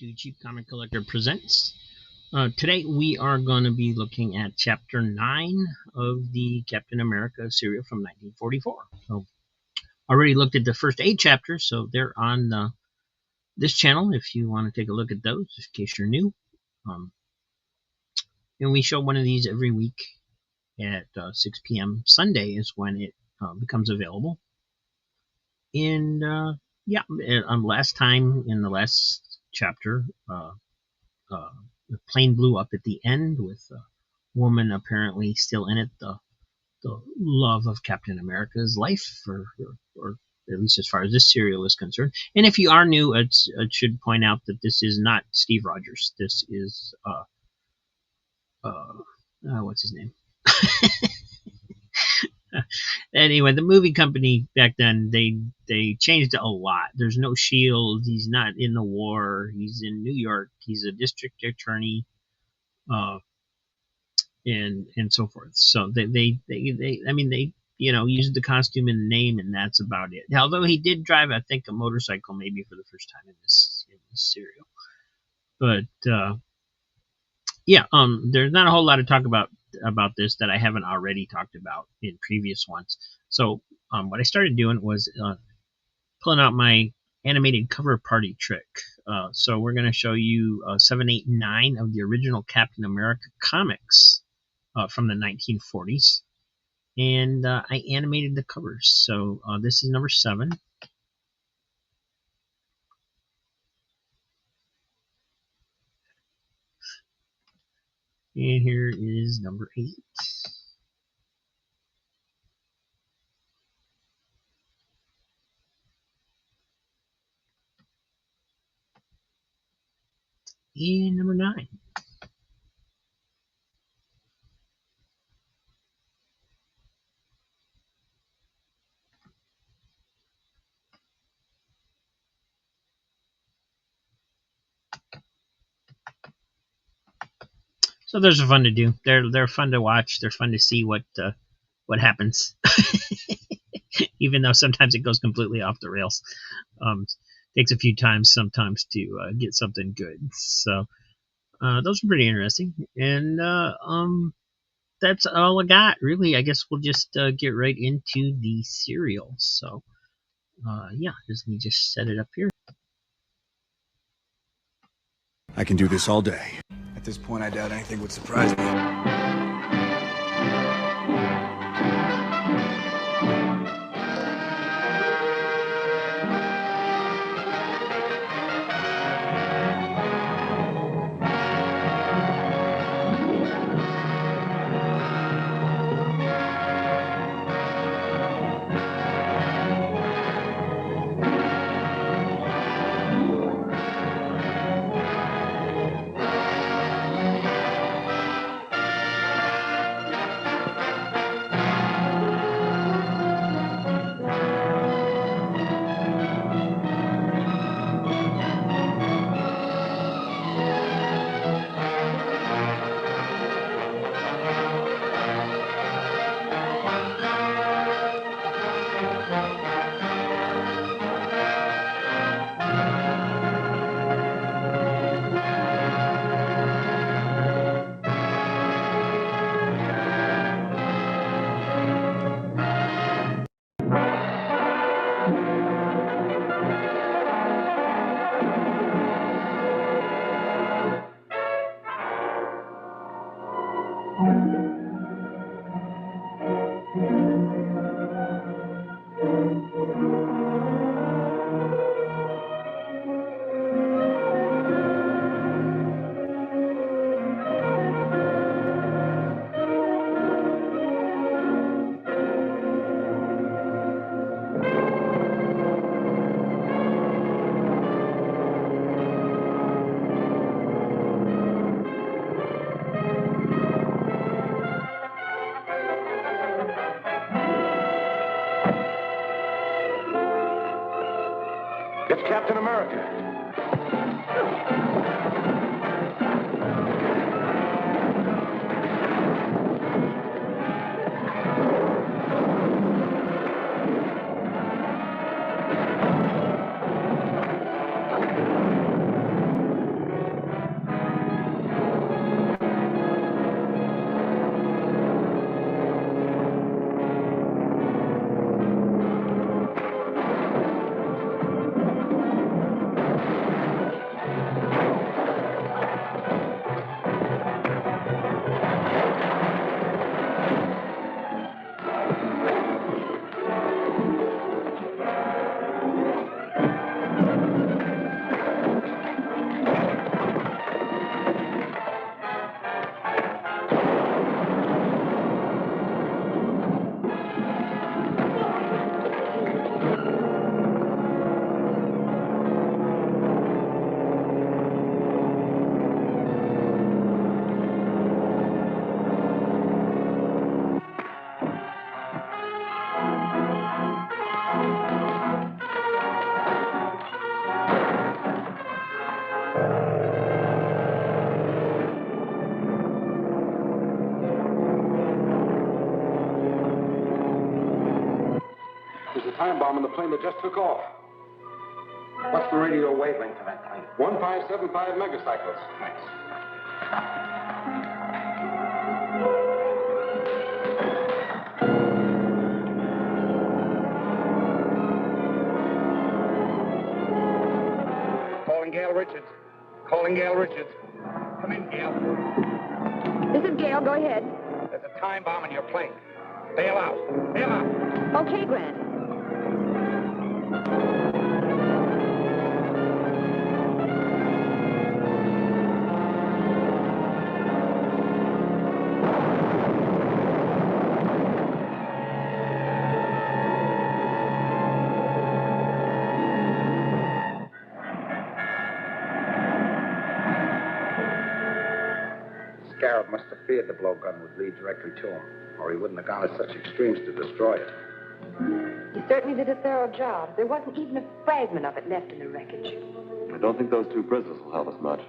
to Cheap Comic Collector Presents. Today we are going to be looking at Chapter 9 of the Captain America serial from 1944. So, already looked at the first 8 chapters, so they're on this channel if you want to take a look at those, in case you're new. And we show one of these every week at 6 p.m. Sunday is when it becomes available. And last time in the last chapter, the plane blew up at the end with a woman apparently still in it, the love of Captain America's life, or at least as far as this serial is concerned. And if you are new, I should point out that this is not Steve Rogers. This is what's his name? Anyway, the movie company back then, they changed a lot. There's no shield. He's not in the war. He's in New York. He's a district attorney, and so forth. So they used the costume and the name, and that's about it. Although he did drive, I think, a motorcycle maybe for the first time in this serial. But there's not a whole lot to talk about this that I haven't already talked about in previous ones. So what I started doing was pulling out my animated cover party trick. So we're going to show you 7, 8, and 9 of the original Captain America comics from the 1940s. And I animated the covers. So this is number 7. And here is number 8. And number 9. So those are fun to do. They're fun to watch. They're fun to see what happens. Even though sometimes it goes completely off the rails. Takes a few times sometimes to get something good. So those are pretty interesting. And that's all I got, really. I guess we'll just get right into the serial. So let me just set it up here. I can do this all day. At this point, I doubt anything would surprise me. It's Captain America. time bomb in the plane that just took off. What's the radio wavelength of that plane? 1575 megacycles. Thanks. Calling Gail Richards. Calling Gail Richards. Come in, Gail. This is Gail. Go ahead. There's a time bomb in your plane. Bail out. Bail out. Okay, Grant. Scarab must have feared the blowgun would lead directly to him, or he wouldn't have gone to such extremes to destroy it. He certainly did a thorough job. There wasn't even a fragment of it left in the wreckage. I don't think those two prisoners will help us much.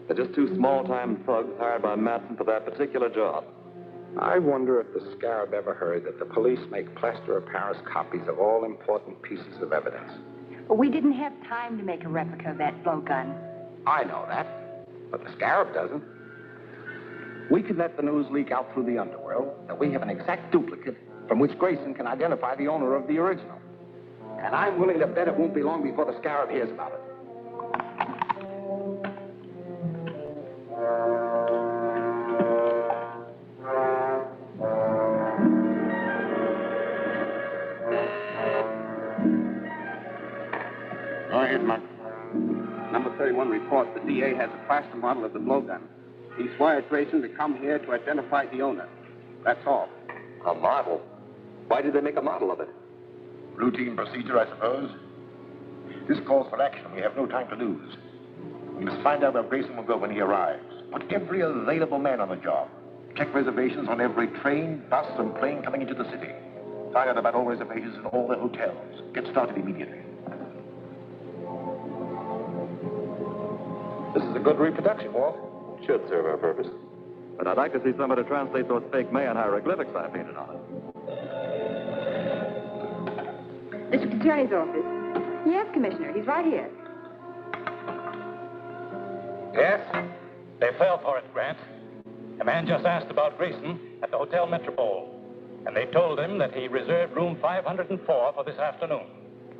They're just two small-time thugs hired by Matson for that particular job. I wonder if the Scarab ever heard that the police make plaster of Paris copies of all important pieces of evidence. But we didn't have time to make a replica of that blowgun. I know that, but the Scarab doesn't. We can let the news leak out through the underworld that we have an exact duplicate from which Grayson can identify the owner of the original. And I'm willing to bet it won't be long before the Scarab hears about it. Go ahead, Mark. Number 31 reports the DA has a plaster model of the blowgun. He's wired Grayson to come here to identify the owner. That's all. A model? Why did they make a model of it? Routine procedure, I suppose. This calls for action. We have no time to lose. We must find out where Grayson will go when he arrives. Put every available man on the job. Check reservations on every train, bus, and plane coming into the city. Find out about all reservations in all the hotels. Get started immediately. This is a good reproduction, Walt. Should serve our purpose. But I'd like to see somebody translate those fake Mayan hieroglyphics I painted on it. District Attorney's office. Yes, Commissioner. He's right here. Yes? They fell for it, Grant. A man just asked about Grayson at the Hotel Metropole. And they told him that he reserved room 504 for this afternoon.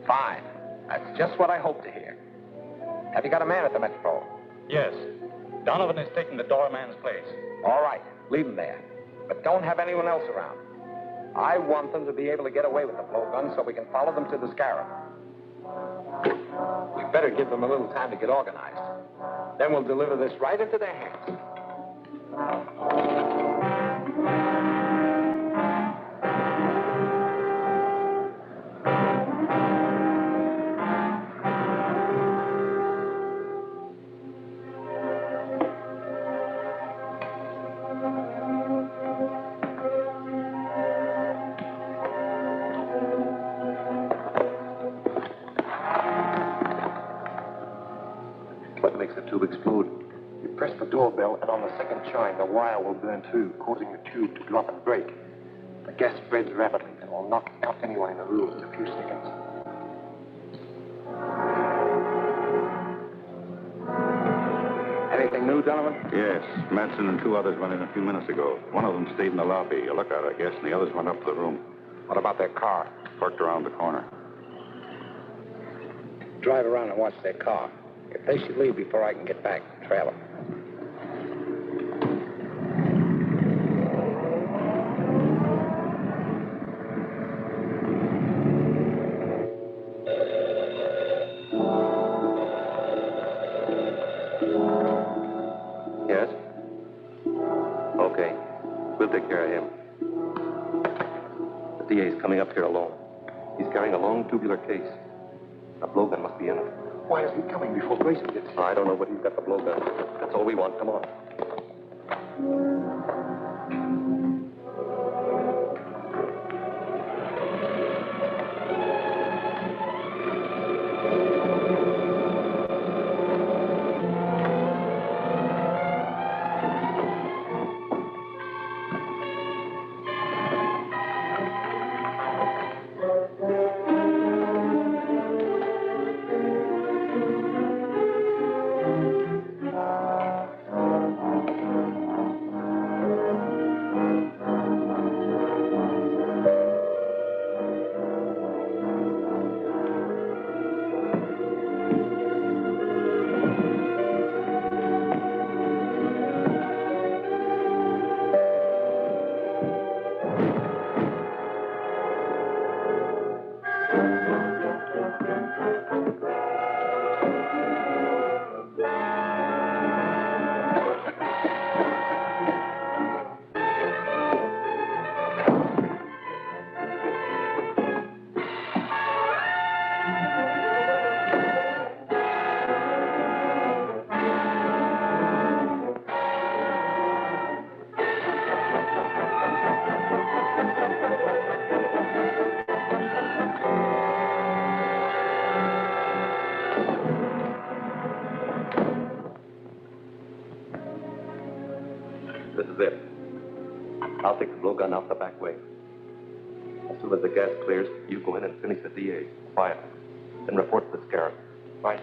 Fine. That's just what I hoped to hear. Have you got a man at the Metropole? Yes. Donovan is taking the doorman's place. All right. Leave him there. But don't have anyone else around. I want them to be able to get away with the blowgun so we can follow them to the Scarab. We better give them a little time to get organized. Then we'll deliver this right into their hands. What makes the tube explode? You press the doorbell, and on the second chime, the wire will burn through, causing the tube to drop and break. The gas spreads rapidly and will knock out anyone in the room in a few seconds. Anything new, Donovan? Yes, Matson and two others went in a few minutes ago. One of them stayed in the lobby, a lookout, I guess, and the others went up to the room. What about their car? Parked around the corner. Drive around and watch their car. If they should leave before I can get back, trail them. Yes? Okay. We'll take care of him. The DA's coming up here alone. He's carrying a long tubular case. A blowgun must be in it. Why is he coming before Grayson gets here? I don't know, but he's got the blowgun. That's all we want. Come on. This is it. I'll take the blowgun out the back way. As soon as the gas clears, you go in and finish the DA. Quiet. Then report to the Scarab. Right.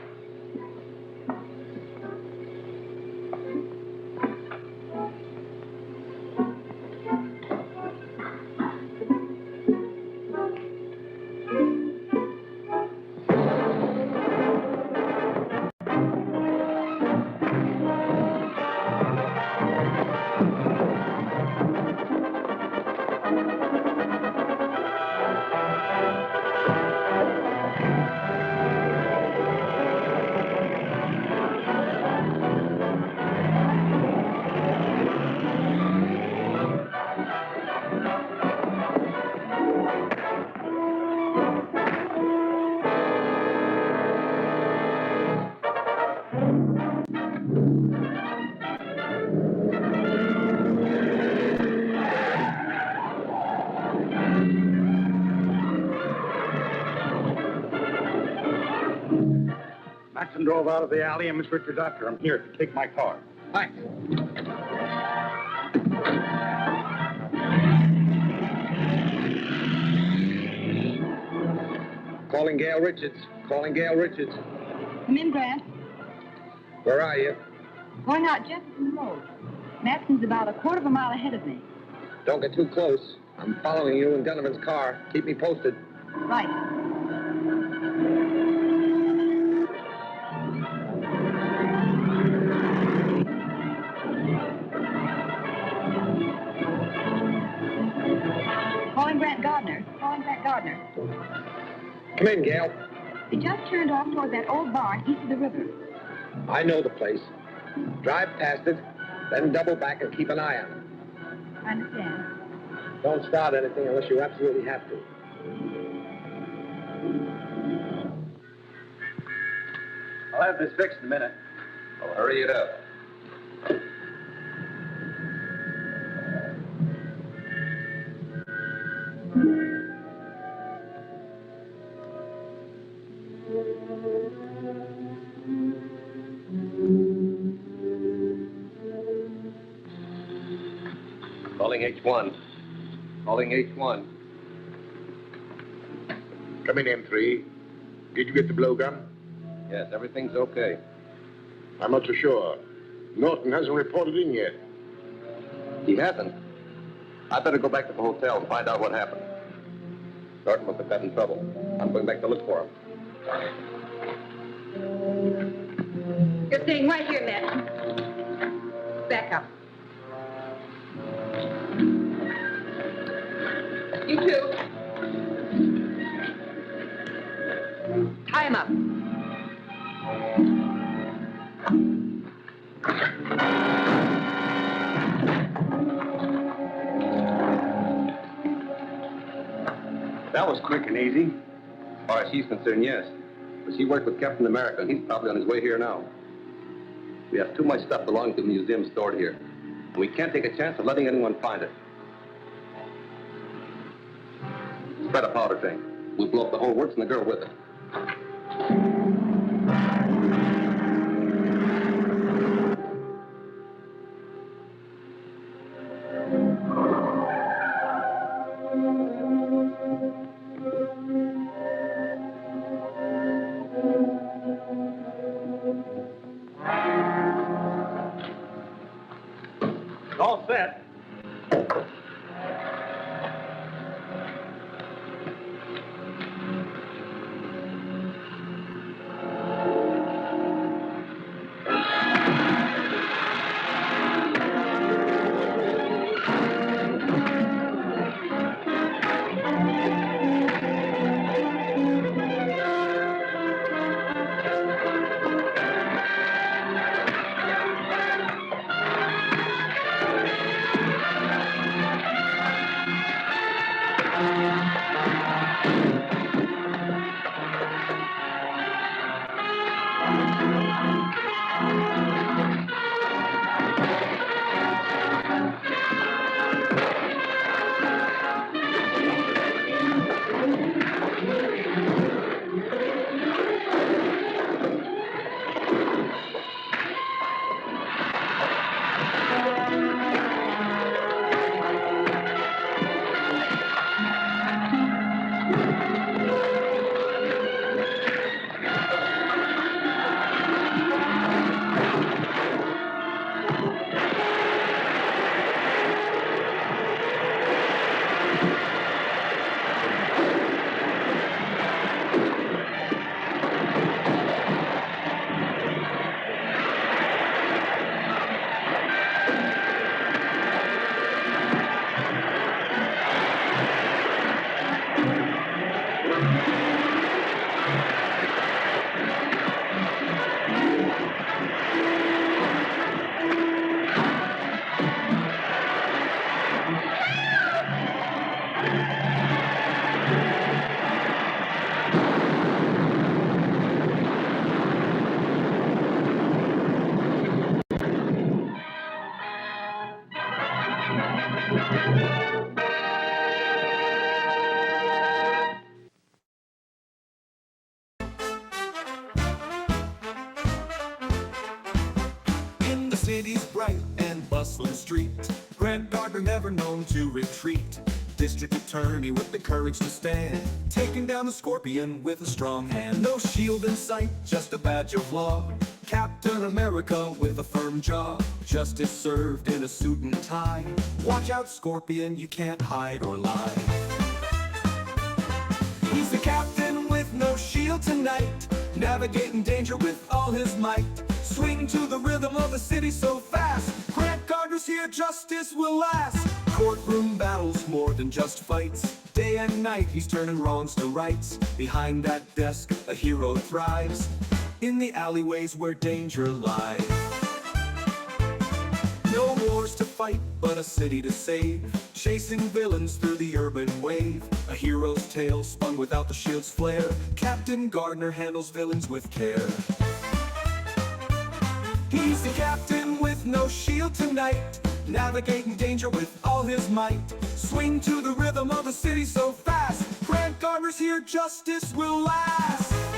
Maxon drove out of the alley, and Miss Richard after him. Here, take my car. Thanks. Calling Gail Richards. Calling Gail Richards. Come in, Grant. Where are you? Going out Jefferson Road. Matson's about a quarter of a mile ahead of me. Don't get too close. I'm following you in Donovan's car. Keep me posted. Right. Calling Grant Gardner. Calling Grant Gardner. Come in, Gail. He just turned off toward that old barn east of the river. I know the place. Drive past it, then double back and keep an eye on it. I understand. Don't start anything unless you absolutely have to. I'll have this fixed in a minute. Well, hurry it up. Calling H1. Calling H1. Come in, M3. Did you get the blowgun? Yes, everything's okay. I'm not so sure. Norton hasn't reported in yet. He hasn't. I better go back to the hotel and find out what happened. Norton must have got in trouble. I'm going back to look for him. You're staying right here, Matson. Back up. You too. Tie him up. That was quick and easy. As far as she's concerned, yes. But she worked with Captain America, and he's probably on his way here now. We have too much stuff belonging to the museum stored here. And we can't take a chance of letting anyone find it. Spread a powder tank. We'll blow up the whole works and the girl with it. All set. In the city's bright and bustling street, Grant Gardner never known to retreat. District attorney with the courage to stand, taking down the scorpion with a strong hand. No shield in sight, just a badge of law. Captain America with a firm jaw. Justice served in a suit and tie. Watch out, Scorpion, you can't hide or lie. He's the captain with no shield tonight, navigating danger with all his might. Swing to the rhythm of the city so fast. Grant Gardner's here, justice will last. Courtroom battles more than just fights. Day and night he's turning wrongs to rights. Behind that desk a hero thrives, in the alleyways where danger lies. No wars to fight, but a city to save. Chasing villains through the urban wave. A hero's tale spun without the shield's flare. Captain Gardner handles villains with care. He's the captain with no shield tonight, navigating danger with all his might. Swing to the rhythm of the city so fast. Grant Gardner's here, justice will last.